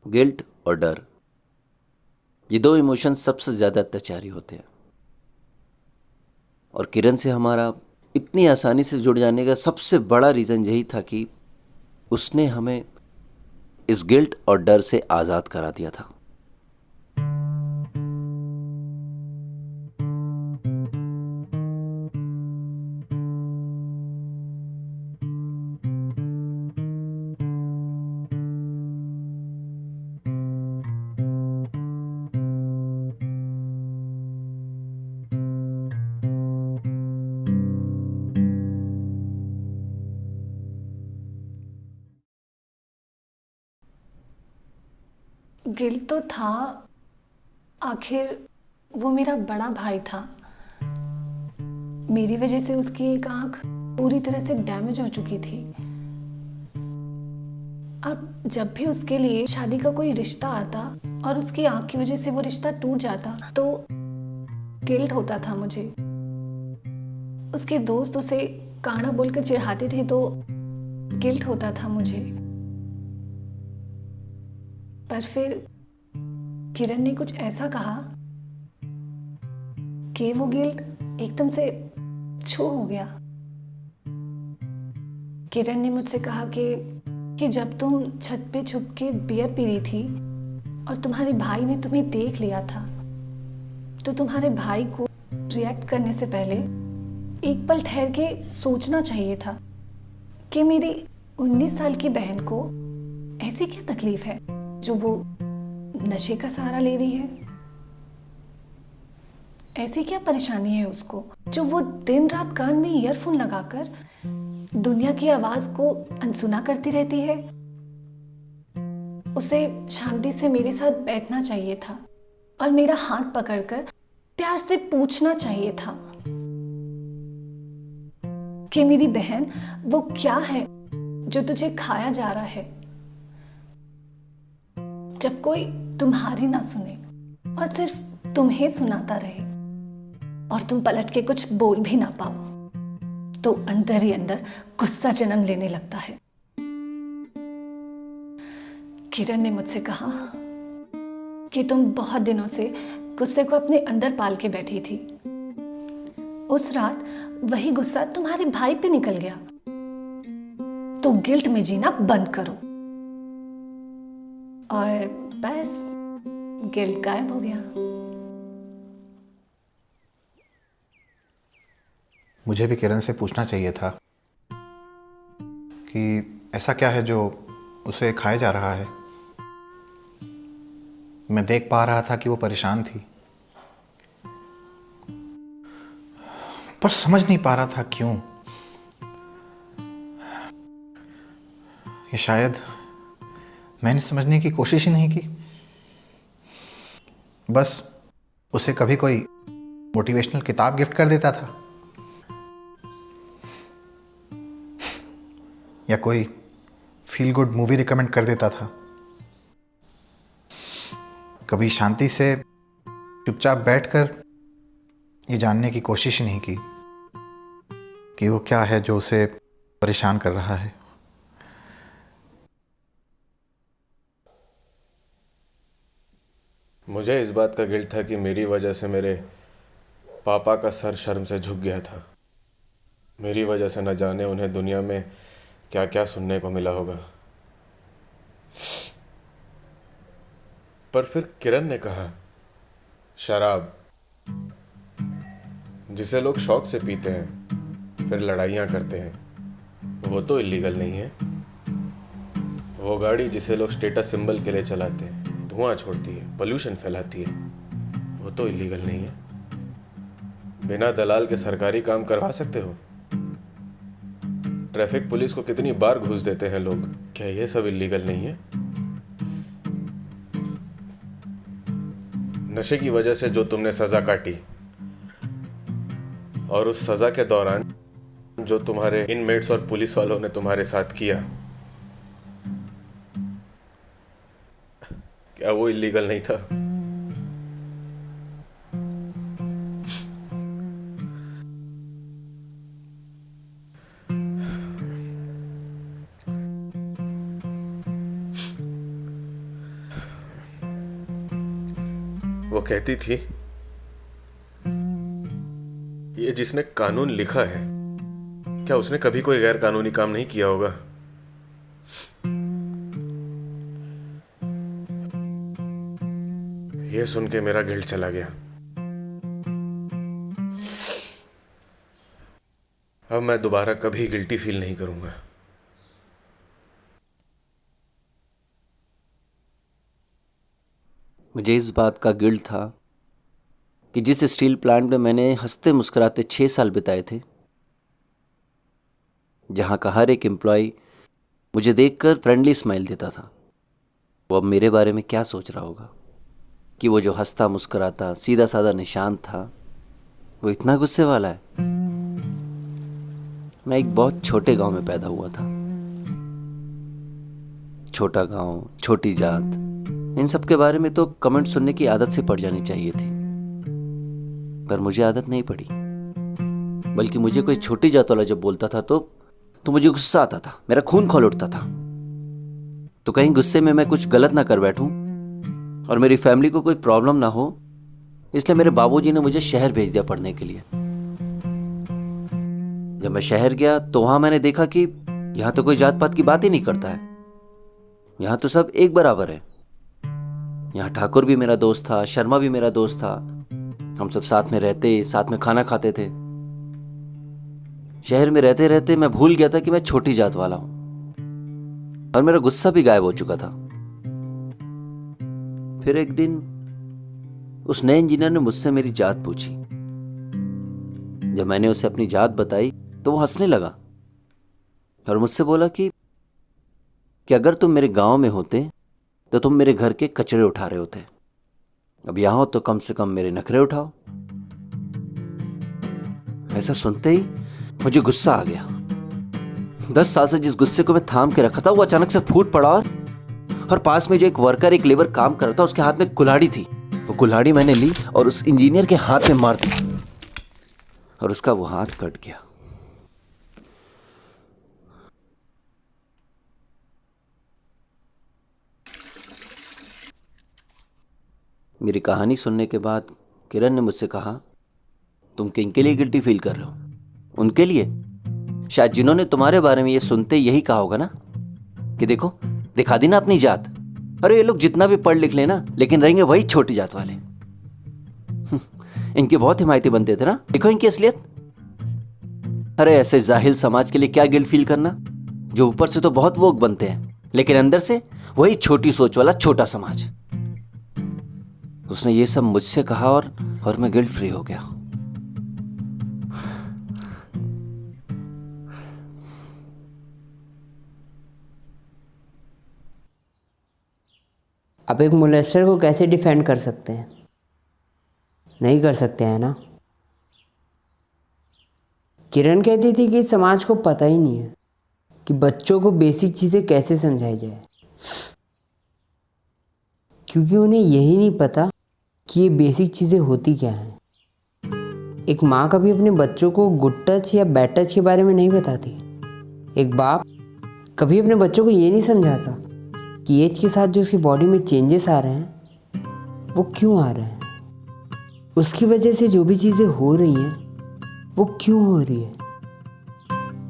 Guilt और डर, ये दो इमोशंस सबसे ज़्यादा अत्याचारी होते हैं। और किरण से हमारा इतनी आसानी से जुड़ जाने का सबसे बड़ा रीज़न यही था कि उसने हमें इस गिल्ट और डर से आज़ाद करा दिया था। गिल्ट तो था। आखिर वो मेरा बड़ा भाई था। मेरी वजह से उसकी एक आंख पूरी तरह से डैमेज हो चुकी थी। अब जब भी उसके लिए शादी का कोई रिश्ता आता और उसकी आंख की वजह से वो रिश्ता टूट जाता तो गिल्ट होता था मुझे। उसके दोस्त उसे काना बोलकर चिढ़ाते थे तो गिल्ट होता था मुझे। पर फिर किरण ने कुछ ऐसा कहा कि वो गिल्ट एकदम से छू हो गया। किरण ने मुझसे कहा कि जब तुम छत पे छुप के बियर पी रही थी और तुम्हारे भाई ने तुम्हें देख लिया था तो तुम्हारे भाई को रिएक्ट करने से पहले एक पल ठहर के सोचना चाहिए था कि मेरी 19 साल की बहन को ऐसी क्या तकलीफ है जो वो नशे का सहारा ले रही है। ऐसी क्या परेशानी है उसको जो वो दिन रात कान में ईयरफोन लगाकर दुनिया की आवाज को अनसुना करती रहती है। उसे शांति से मेरे साथ बैठना चाहिए था और मेरा हाथ पकड़कर प्यार से पूछना चाहिए था कि मेरी बहन वो क्या है जो तुझे खाया जा रहा है। जब कोई तुम्हारी ना सुने और सिर्फ तुम्हें सुनाता रहे और तुम पलट के कुछ बोल भी ना पाओ तो अंदर ही अंदर गुस्सा जन्म लेने लगता है। किरण ने मुझसे कहा कि तुम बहुत दिनों से गुस्से को अपने अंदर पाल के बैठी थी। उस रात वही गुस्सा तुम्हारे भाई पे निकल गया तो गिल्ट में जीना बंद करो। और बस गिल्ट गायब हो गया। मुझे भी किरण से पूछना चाहिए था कि ऐसा क्या है जो उसे खाया जा रहा है। मैं देख पा रहा था कि वो परेशान थी, पर समझ नहीं पा रहा था क्यों। ये शायद मैंने समझने की कोशिश ही नहीं की। बस उसे कभी कोई मोटिवेशनल किताब गिफ्ट कर देता था या कोई फील गुड मूवी रिकमेंड कर देता था। कभी शांति से चुपचाप बैठकर ये जानने की कोशिश ही नहीं की कि वो क्या है जो उसे परेशान कर रहा है। मुझे इस बात का गिल्ट था कि मेरी वजह से मेरे पापा का सर शर्म से झुक गया था। मेरी वजह से न जाने उन्हें दुनिया में क्या क्या सुनने को मिला होगा। पर फिर किरण ने कहा, शराब जिसे लोग शौक से पीते हैं फिर लड़ाइयाँ करते हैं वो तो इलीगल नहीं है। वो गाड़ी जिसे लोग स्टेटस सिंबल के लिए चलाते हैं, धुआं छोड़ती है, पोल्यूशन फैलाती है, वो तो इलीगल नहीं है। बिना दलाल के सरकारी काम करवा सकते हो। ट्रैफिक पुलिस को कितनी बार घूस देते हैं लोग, क्या ये सब इलीगल नहीं है? नशे की वजह से जो तुमने सजा काटी और उस सजा के दौरान जो तुम्हारे इनमेट्स और पुलिस वालों ने तुम्हारे साथ किया, क्या वो इलीगल नहीं था? वो कहती थी, ये जिसने कानून लिखा है, क्या उसने कभी कोई गैर कानूनी काम नहीं किया होगा? ये सुन के मेरा गिल्ट चला गया। अब मैं दोबारा कभी गिल्टी फील नहीं करूंगा। मुझे इस बात का गिल्ट था कि जिस स्टील प्लांट में मैंने हंसते मुस्कुराते 6 साल बिताए थे, जहाँ का हर एक एम्प्लॉय मुझे देखकर फ्रेंडली स्माइल देता था, वो अब मेरे बारे में क्या सोच रहा होगा कि वो जो हंसता मुस्कुराता सीधा साधा निशान था, वो इतना गुस्से वाला है। मैं एक बहुत छोटे गांव में पैदा हुआ था। छोटा गांव, छोटी जात, इन सब के बारे में तो कमेंट सुनने की आदत से पड़ जानी चाहिए थी, पर मुझे आदत नहीं पड़ी। बल्कि मुझे कोई छोटी जात वाला जब बोलता था तो मुझे गुस्सा आता था, मेरा खून खौल उठता था। तो कहीं गुस्से में मैं कुछ गलत ना कर बैठूं और मेरी फैमिली को कोई प्रॉब्लम ना हो, इसलिए मेरे बाबूजी ने मुझे शहर भेज दिया पढ़ने के लिए। जब मैं शहर गया तो वहां मैंने देखा कि यहां तो कोई जात पात की बात ही नहीं करता है। यहां तो सब एक बराबर है। यहाँ ठाकुर भी मेरा दोस्त था, शर्मा भी मेरा दोस्त था। हम सब साथ में रहते, साथ में खाना खाते थे। शहर में रहते रहते मैं भूल गया था कि मैं छोटी जात वाला हूं, और मेरा गुस्सा भी गायब हो चुका था। फिर एक दिन उस नए इंजीनियर ने मुझसे मेरी जात पूछी। जब मैंने उसे अपनी जात बताई तो वो हंसने लगा और मुझसे बोला कि अगर तुम मेरे गांव में होते तो तुम मेरे घर के कचरे उठा रहे होते, अब यहां हो तो कम से कम मेरे नखरे उठाओ। ऐसा सुनते ही मुझे गुस्सा आ गया। 10 साल से जिस गुस्से को मैं थाम के रखा था वो अचानक से फूट पड़ा, और पास में जो एक वर्कर, एक लेबर काम कर रहा था, उसके हाथ में कुल्हाड़ी थी। वो कुल्हाड़ी मैंने ली और उस इंजीनियर के हाथ में मार दी, और उसका वो हाथ कट गया। मेरी कहानी सुनने के बाद किरण ने मुझसे कहा, तुम किनके लिए गिल्टी फील कर रहे हो? उनके लिए शायद जिन्होंने तुम्हारे बारे में ये सुनते यही कहा होगा ना कि देखो, दिखा दी ना अपनी जात। अरे ये लोग जितना भी पढ़ लिख लेना, लेकिन रहेंगे वही छोटी जात वाले। इनके बहुत हिमायती बनते थे ना, देखो इनकी असलियत। अरे ऐसे जाहिल समाज के लिए क्या गिल्ट फील करना, जो ऊपर से तो बहुत वोक बनते हैं, लेकिन अंदर से वही छोटी सोच वाला छोटा समाज। उसने ये सब मुझसे कहा और मैं गिल्ट फ्री हो गया। आप एक मोलेस्टर को कैसे डिफेंड कर सकते हैं? नहीं कर सकते हैं ना। किरण कहती थी कि समाज को पता ही नहीं है कि बच्चों को बेसिक चीज़ें कैसे समझाई जाए, क्योंकि उन्हें यही नहीं पता कि ये बेसिक चीज़ें होती क्या हैं। एक माँ कभी अपने बच्चों को गुड टच या बैड टच के बारे में नहीं बताती। एक बाप कभी अपने बच्चों को ये नहीं समझाता कि एज के साथ जो उसकी बॉडी में चेंजेस आ रहे हैं वो क्यों आ रहे हैं, उसकी वजह से जो भी चीज़ें हो रही हैं वो क्यों हो रही है।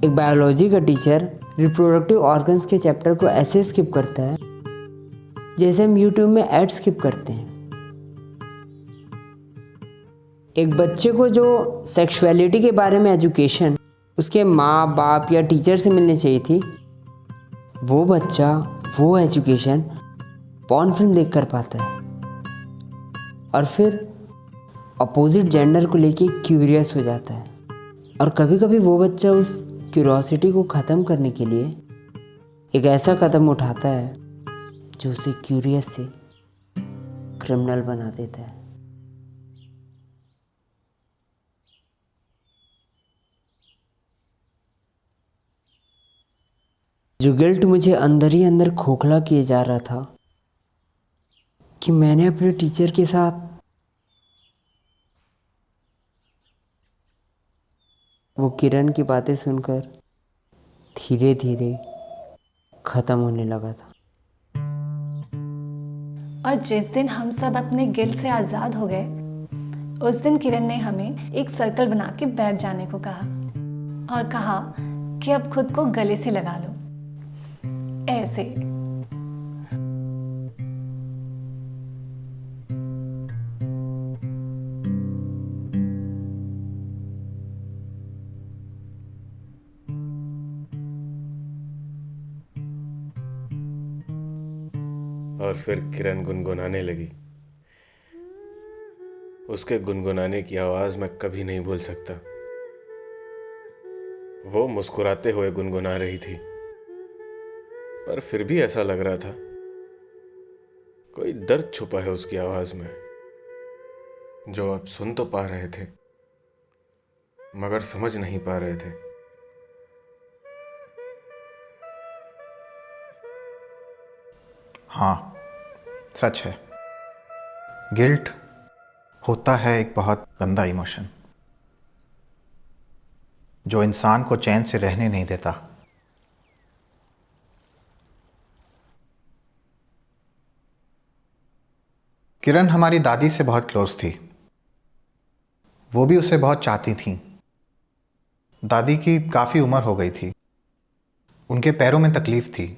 एक बायोलॉजी का टीचर रिप्रोडक्टिव ऑर्गन्स के चैप्टर को ऐसे स्किप करता है जैसे हम यूट्यूब में ऐड स्किप करते हैं। एक बच्चे को जो सेक्सुअलिटी के बारे में एजुकेशन उसके माँ बाप या टीचर से मिलनी चाहिए थी, वो बच्चा वो एजुकेशन पॉर्न फिल्म देख कर पाता है, और फिर अपोजिट जेंडर को लेके क्यूरियस हो जाता है। और कभी कभी वो बच्चा उस क्यूरियोसिटी को ख़त्म करने के लिए एक ऐसा कदम उठाता है जो उसे क्यूरियस से क्रिमिनल बना देता है। जो गिल्ट मुझे अंदर ही अंदर खोखला किए जा रहा था कि मैंने अपने टीचर के साथ वो किरण की बातें सुनकर धीरे धीरे ख़त्म होने लगा था। और जिस दिन हम सब अपने गिल्ट से आज़ाद हो गए, उस दिन किरण ने हमें एक सर्कल बना के बैठ जाने को कहा और कहा कि अब खुद को गले से लगा लो, ऐसे। और फिर किरण गुनगुनाने लगी। उसके गुनगुनाने की आवाज मैं कभी नहीं भूल सकता। वो मुस्कुराते हुए गुनगुना रही थी, पर फिर भी ऐसा लग रहा था कोई दर्द छुपा है उसकी आवाज में, जो आप सुन तो पा रहे थे मगर समझ नहीं पा रहे थे। हाँ, सच है। गिल्ट होता है एक बहुत गंदा इमोशन जो इंसान को चैन से रहने नहीं देता। किरण हमारी दादी से बहुत क्लोज थी। वो भी उसे बहुत चाहती थी। दादी की काफ़ी उम्र हो गई थी। उनके पैरों में तकलीफ थी।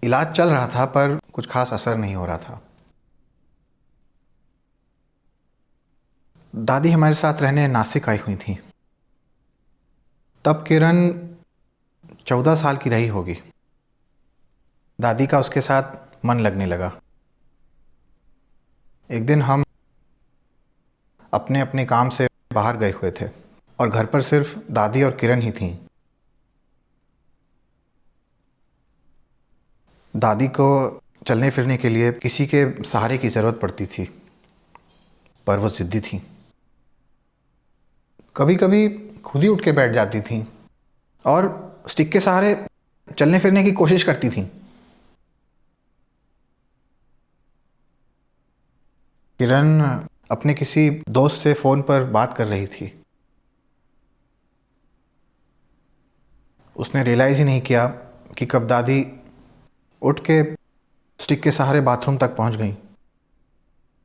इलाज चल रहा था पर कुछ खास असर नहीं हो रहा था। दादी हमारे साथ रहने नासिक आई हुई थी। तब किरण 14 साल की रही होगी। दादी का उसके साथ मन लगने लगा। एक दिन हम अपने अपने काम से बाहर गए हुए थे और घर पर सिर्फ दादी और किरण ही थीं। दादी को चलने फिरने के लिए किसी के सहारे की ज़रूरत पड़ती थी, पर वो ज़िद्दी थी। कभी कभी खुद ही उठ के बैठ जाती थी और स्टिक के सहारे चलने फिरने की कोशिश करती थी। किरण अपने किसी दोस्त से फ़ोन पर बात कर रही थी। उसने रियलाइज़ ही नहीं किया कि कब दादी उठ के स्टिक के सहारे बाथरूम तक पहुंच गई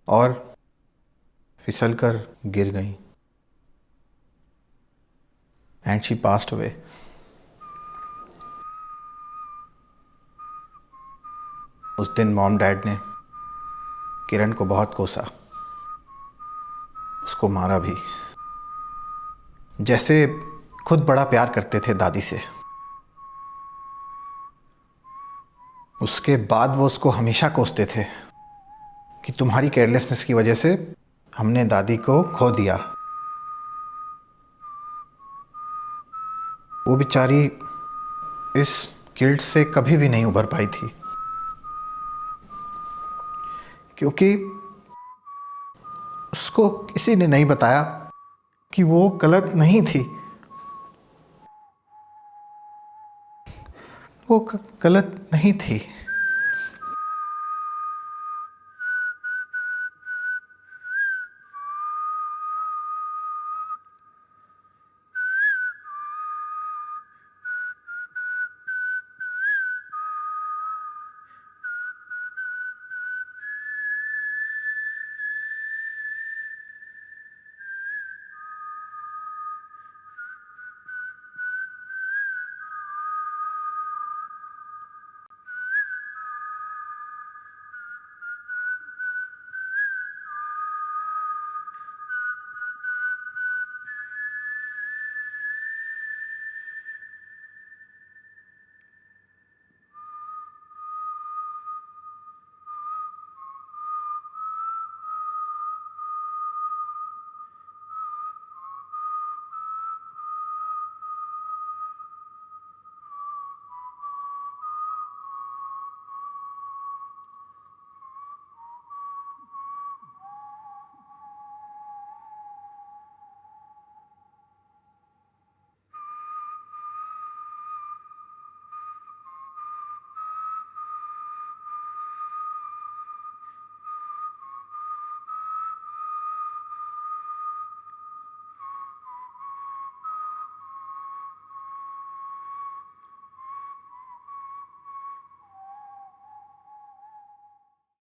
और फिसल कर गिर गई। And she passed away. उस दिन मॉम डैड ने किरण को बहुत कोसा, उसको मारा भी, जैसे खुद बड़ा प्यार करते थे दादी से। उसके बाद वो उसको हमेशा कोसते थे कि तुम्हारी केयरलेसनेस की वजह से हमने दादी को खो दिया। वो बेचारी इस गिल्ट से कभी भी नहीं उभर पाई थी, क्योंकि उसको किसी ने नहीं बताया कि वो गलत नहीं थी। वो गलत नहीं थी।